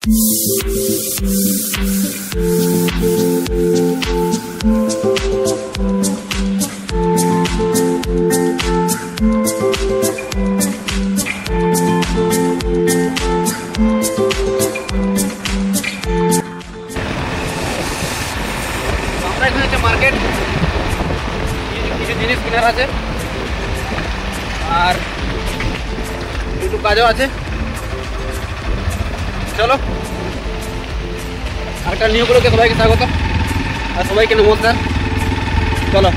Market কিছু জিনিস কেনার আছে আর একটু কাজও আছে। চলো, আরেকটা নিউ ব্লগে সবাইকে স্বাগত আর সবাইকে নমস্কার। চলো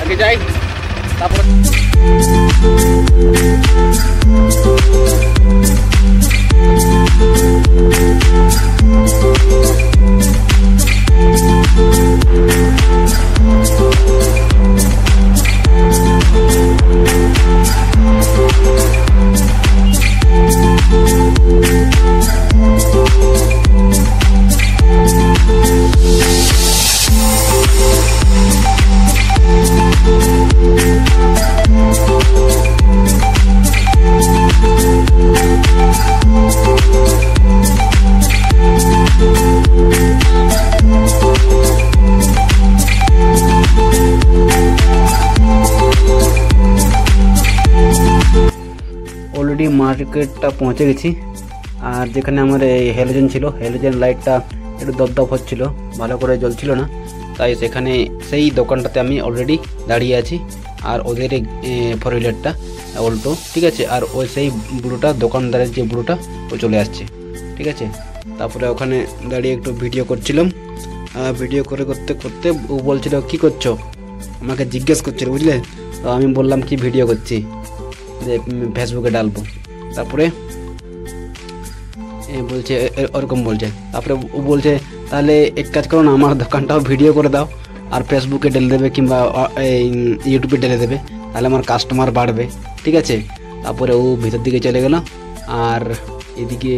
আগে যাই, তারপরে অলরেডি মার্কেটটা পৌঁছে গেছি। আর যেখানে আমার এই হ্যালোজেন ছিল, হ্যালোজেন লাইটটা একটু দপদপ হচ্ছিল, ভালো করে জ্বলছিল না, তাই সেখানে সেই দোকানটাতে আমি অলরেডি দাঁড়িয়ে আছি। আর ওদের ফোর হুইলারটা অল্টো, ঠিক আছে। আর ওই সেই বুড়োটা, দোকানদারের যে বুড়োটা, ও চলে আসছে, ঠিক আছে। তারপরে ওখানে দাঁড়িয়ে একটু ভিডিও করছিলাম। ভিডিও করতে করতে ও বলছিল কি করছো, আমাকে জিজ্ঞেস করছিল, বুঝলে। তো আমি বললাম কি ভিডিও করছি, যে ফেসবুকে ডালবো। তারপরে বলছে ওরকম বলছে। তারপরে ও বলছে তাহলে এক কাজ করো না, আমার দোকানটাও ভিডিও করে দাও আর ফেসবুকে ঢেলে দেবে কিংবা ইউটিউবে ঢেলে দেবে, তাহলে আমার কাস্টমার বাড়বে, ঠিক আছে। তারপরে ও ভিতর দিকে চলে গেল। আর এদিকে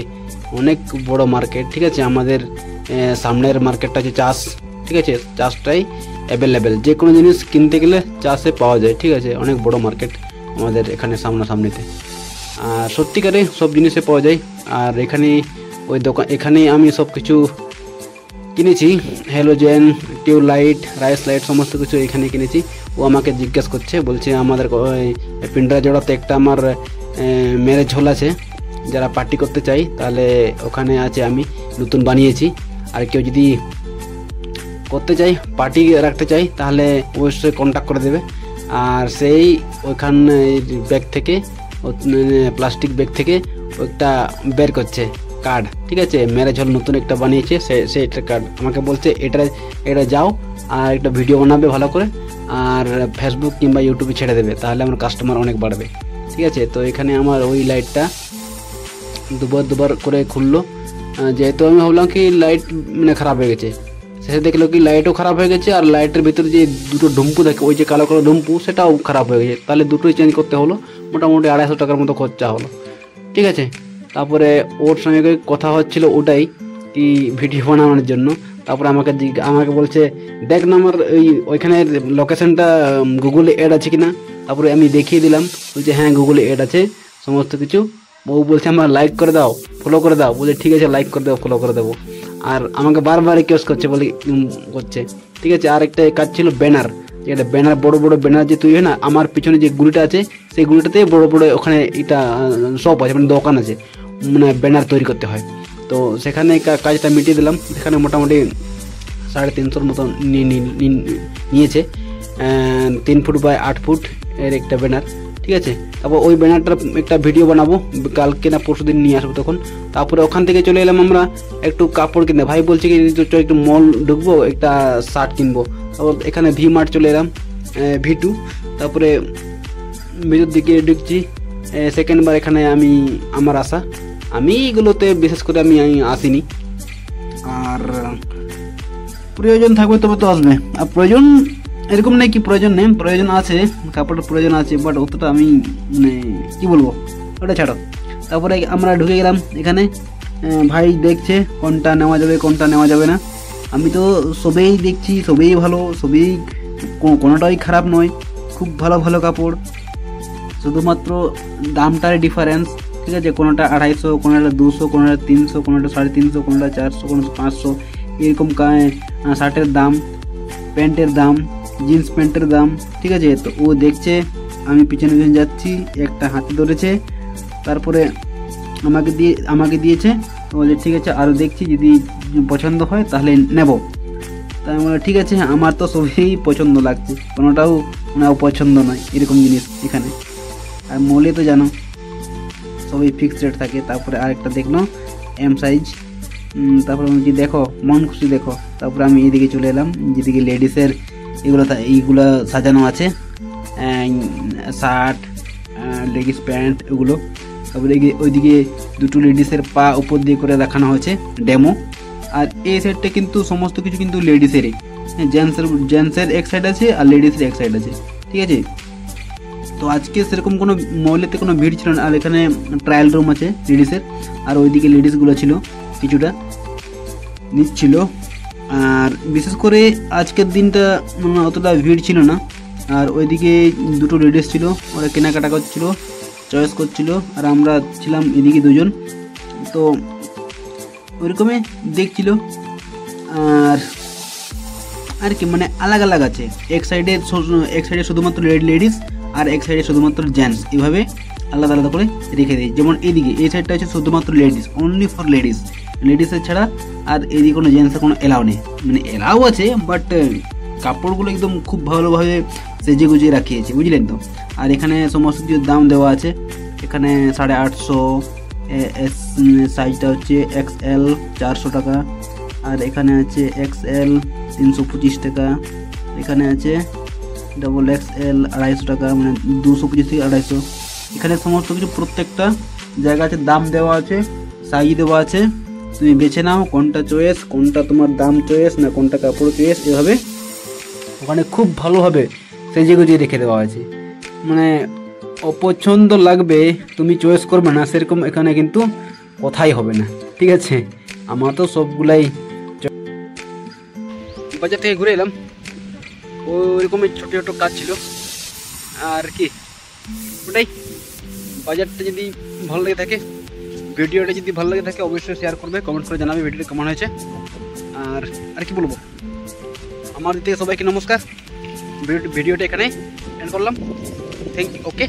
অনেক বড় মার্কেট, ঠিক আছে। আমাদের সামনের মার্কেটটা হচ্ছে চাষ, ঠিক আছে। চাষটাই অ্যাভেলেবেল, যে কোনো জিনিস কিনতে গেলে চাষে পাওয়া যায়, ঠিক আছে। অনেক বড় মার্কেট আমাদের এখানে সামনাসামনিতে, আর সত্যিকারে সব জিনিসে পাওয়া যায়। আর এখানে ওই দোকান, এখানে আমি সব কিছু কিনেছি, halogen, tube light, rice light, সমস্ত কিছু এখানে কিনেছি। ও আমাকে জিজ্ঞেস করছে, বলছে আমাদের পিন্ডা জোড়াতে একটা আমার ম্যারেজ হল আছে, যারা পার্টি করতে চাই তাহলে ওখানে আছে, আমি নতুন বানিয়েছি। আর কেউ যদি করতে চাই, পার্টি রাখতে চাই, তাহলে অবশ্যই কন্ট্যাক্ট করে দেবে। আর সেই ওইখানে ব্যাগ থেকে, প্লাস্টিক ব্যাগ থেকে একটা বের করছে কার্ড, ঠিক আছে। ম্যারেজ হল নতুন একটা বানিয়েছে, সেইটার কার্ড আমাকে বলছে এটা যাও আর একটা ভিডিও বানাবে ভালো করে, আর ফেসবুক কিংবা ইউটিউবে ছেড়ে দেবে, তাহলে আমার কাস্টমার অনেক বাড়বে, ঠিক আছে। তো এখানে আমার ওই লাইটটা দুবার করে খুললো, যেহেতু আমি ভাবলাম কি লাইট মানে খারাপ হয়ে গেছে, শেষে দেখলো কি লাইটও খারাপ হয়ে গেছে, আর লাইটের ভিতরে যে দুটো ডুম্পু থাকে, ওই যে কালো কালো ডুম্পু, সেটাও খারাপ হয়ে গেছে। তাহলে দুটোই চেঞ্জ করতে হলো, মোটামুটি 250 টাকার মতো খরচা হলো, ঠিক আছে। তারপরে ওর সঙ্গে কথা হচ্ছিল ওটাই কি ভিডিও বানানোর জন্য। তারপরে আমাকে বলছে দেখ না আমার ওইখানে লোকেশনটা গুগলে অ্যাড আছে কিনা। তারপরে আমি দেখিয়ে দিলাম, বলছে হ্যাঁ গুগলে অ্যাড আছে সমস্ত কিছু। ও বলছে আমার লাইক করে দাও, ফলো করে দাও, বলছে ঠিক আছে লাইক করে দেবো, ফলো করে দেবো। আর আমাকে বারবার রিকোয়েস্ট করছে, করছে, ঠিক আছে। আর একটা কাজ ছিল ব্যানার, যেটা ব্যানার, বড় বড় ব্যানার যে তৈরি হয় না, আমার পিছনে যে গুলিটা আছে সেই গুলিটাতে বড় বড় ওখানে এটা শপ আছে, মানে দোকান আছে, মানে ব্যানার তৈরি করতে হয়। তো সেখানে কাজটা মিটিয়ে দিলাম। সেখানে মোটামুটি 350 মতো নিয়েছে, 3 ফুট বাই 8 ফুট এর একটা ব্যানার, ঠিক আছে। তারপর ওই ব্যানারটার একটা ভিডিও বানাবো, কালকে না পরশু দিন নিয়ে আসবো তখন। তারপরে ওখান থেকে চলে এলাম আমরা একটু কাপড় কিনতে। ভাই বলছে কি একটু মল ঢুকবো, একটা শার্ট কিনবো। তারপর এখানে ভি মার্ট চলে এলাম, V2। তারপরে ভিতর দিকে ঢুকছি, সেকেন্ডবার এখানে আমার আসা। আমি এগুলোতে বিশেষ করে আমি আসিনি। আর প্রয়োজন থাকবে তবে তো আসবে, আর প্রয়োজন এরকম নেই কি প্রয়োজন নেই, প্রয়োজন আছে, কাপড়ের প্রয়োজন আছে, বাট অতটা আমি মানে কী বলবো, ওটা ছাড়ো। তারপরে আমরা ঢুকে গেলাম এখানে। ভাই দেখছে কোনটা নেওয়া যাবে কোনটা নেওয়া যাবে না। আমি তো সবেই দেখছি, সবেই ভালো, সবেই কোনোটাই খারাপ নয়, খুব ভালো ভালো কাপড়, শুধুমাত্র দামটার ডিফারেন্স, ঠিক আছে, কোনোটা 250, কোনোটা 200, কোনোটা 300, কোনোটা 350, কোনোটা 400, কোনোটা 500, এরকম শার্টের দাম, প্যান্টের দাম, জিন্স প্যান্টের দাম। ঠিক আছে, তো ও দেখছে, আমি পিছনে পিছনে যাচ্ছি, একটা হাতে ধরেছে, তারপরে আমাকে দিয়েছে। তো বলছে ঠিক আছে আরও দেখছি, যদি পছন্দ হয় তাহলে নেব। তাই আমি বললাম ঠিক আছে, আমার তো সবই পছন্দ লাগছে, কোনোটাও মানে অপছন্দ নয় এরকম জিনিস এখানে। আর মলে তো জানো সবই ফিক্সড রেট থাকে। তারপরে আরেকটা দেখলো এম সাইজ, তারপরে বলছি দেখো, মন খুশি দেখো। তারপরে আমি এইদিকে চলে এলাম, যেদিকে লেডিসের এইগুলো সাজানো আছে, শার্ট, লেগিস প্যান্ট এগুলো। তারপরে ওইদিকে দুটো লেডিসের পা উপর দিয়ে করে দেখানো হয়েছে ডেমো। আর এই সাইডটা কিন্তু সমস্ত কিছু কিন্তু লেডিসেরই, জেন্টসের এক সাইড আছে আর লেডিসের এক সাইড আছে। ঠিক আছে, তো আজকে সেরকম কোনো মলেতে কোনো ভিড় ছিল না। আর এখানে ট্রায়াল রুম আছে লেডিসের, আর ওইদিকে লেডিসগুলো ছিল কিছুটা নিচ্ছিল। আর বিশেষ করে আজকের দিনটা অতটা ভিড় ছিল না। আর ওইদিকে দুটো লেডিস ছিল, ওরা কেনাকাটা করছিল, চয়েস করছিল, আর আমরা ছিলাম এদিকে দুজন। তো ওইরকমই দেখছিল। আর কি মানে আলাদা আলাদা আছে, এক সাইডে শুধুমাত্র লেডিস আর এক সাইডে শুধুমাত্র জেন্টস, এভাবে আলাদা আলাদা করে রেখে দিই। যেমন এইদিকে এই সাইডটা হচ্ছে শুধুমাত্র লেডিস, অনলি ফর লেডিসের ছাড়া। আর এদিকে কোনো জেন্টসের কোনো এলাও নেই, মানে এলাও আছে বাট কাপড়গুলো একদম খুব ভালোভাবে সেজে গুজিয়ে রাখিয়েছে, বুঝলেন তো। আর এখানে সমস্ত কিছু দাম দেওয়া আছে। এখানে 850, সাইজটা হচ্ছে XL 400 টাকা, আর এখানে আছে XL 325 টাকা, এখানে আছে XXL 250 টাকা, মানে 225 থেকে 250। এখানে সমস্ত কিছু প্রত্যেকটা জায়গা আছে, দাম দেওয়া আছে, সাইজ দেওয়া আছে। তুমি বেছে নাও কোনটা চয়েস, কোনটা তোমার দাম চয়েস না কোনটা কাপড় চয়েস। এভাবে ওখানে খুব ভালোভাবে সেজে গুজিয়ে রেখে দেওয়া আছে, মানে অপছন্দ লাগবে তুমি চয়েস করবে না সেরকম এখানে কিন্তু কথাই হবে না। ঠিক আছে, আমার তো সবগুলাই বাজার থেকে ঘুরে এলাম, ওইরকমই ছোটো ছোটো কাজ ছিল আর কি। ওটাই, বাজারটা যদি ভালো লেগে থাকে, ভিডিওটা যদি ভালো লেগে থাকে অবশ্যই শেয়ার করবে, কমেন্ট করে জানাবে ভিডিওটা কেমন হয়েছে। আর কি বলবো, আমার দিক থেকে সবাইকে নমস্কার। ভিডিওটা এখানেই এন্ড করলাম। Thank you. ওকে।